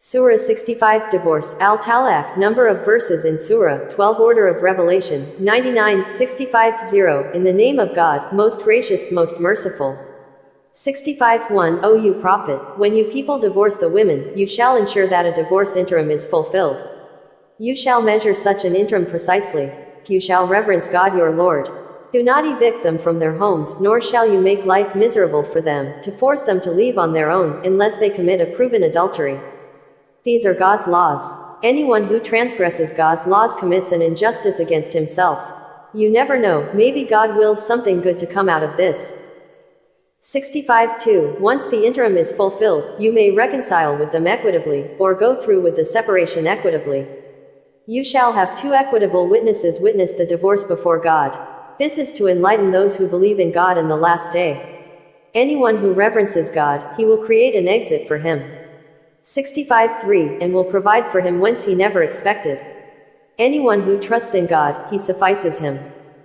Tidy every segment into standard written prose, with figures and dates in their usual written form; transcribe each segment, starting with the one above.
Sura 65 Divorce Al-Tallaq Number of verses in Surah 12 Order of Revelation 99 65 0 In the name of God, most gracious, most merciful. 65 1 O you Prophet, when you people divorce the women, you shall ensure that a divorce interim is fulfilled. You shall measure such an interim precisely. You shall reverence God your Lord. Do not evict them from their homes, nor shall you make life miserable for them, to force them to leave on their own, unless they commit a proven adultery. These are God's laws. Anyone who transgresses God's laws commits an injustice against himself. You never know, maybe God wills something good to come out of this. 65 2 Once the interim is fulfilled, you may reconcile with them equitably, or go through with the separation equitably. You shall have two equitable witnesses witness the divorce before God. This is to enlighten those who believe in God in the last day. Anyone who reverences God, He will create an exit for him. 65 3 And will provide for him whence he never expected. Anyone who trusts in God, He suffices him.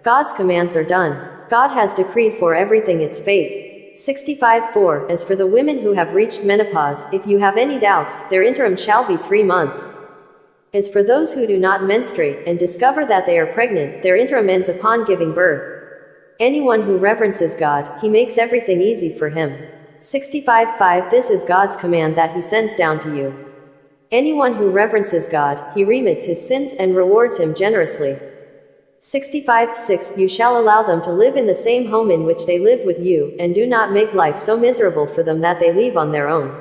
God's commands are done. God has decreed for everything its fate. 65 4 As for the women who have reached menopause, if you have any doubts, their interim shall be 3 months. As for those who do not menstruate, and discover that they are pregnant, their interim ends upon giving birth. Anyone who reverences God, He makes everything easy for him. 65 5 This is God's command that He sends down to you. Anyone who reverences God, He remits his sins, and rewards him generously. 65 6 You shall allow them to live in the same home in which they live with you, and do not make life so miserable for them that they leave on their own.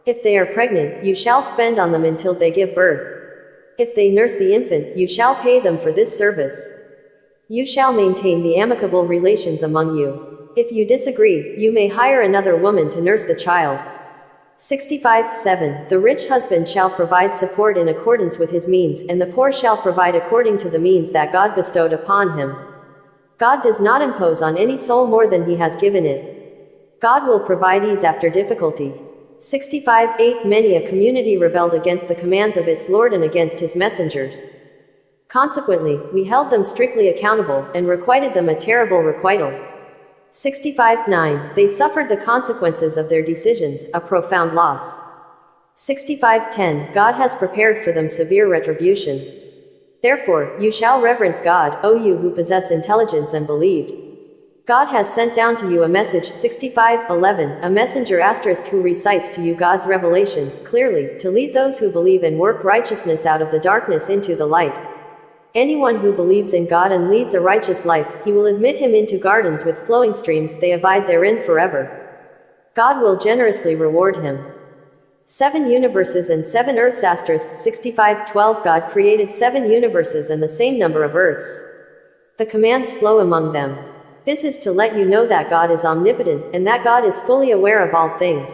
If they are pregnant, you shall spend on them until they give birth. If they nurse the infant, you shall pay them for this service. You shall maintain the amicable relations among you. If you disagree, you may hire another woman to nurse the child. 65 7 The rich husband shall provide support in accordance with his means, and the poor shall provide according to the means that God bestowed upon him. God does not impose on any soul more than He has given it. God will provide ease after difficulty. 65 8 Many a community rebelled against the commands of its Lord and against His messengers. Consequently, we held them strictly accountable, and requited them a terrible requital. 65 9 They suffered the consequences of their decisions, a profound loss. 65 10 God has prepared for them severe retribution. Therefore, you shall reverence God, O you who possess intelligence and believed. God has sent down to you a message. 65 11 A messenger who recites to you God's revelations clearly, to lead those who believe and work righteousness out of the darkness into the light. Anyone who believes in God and leads a righteous life, He will admit him into gardens with flowing streams, they abide therein forever. God will generously reward him. 7 universes and 7 earths. 65 12 God created 7 universes and the same number of earths. The commands flow among them. This is to let you know that God is omnipotent, and that God is fully aware of all things.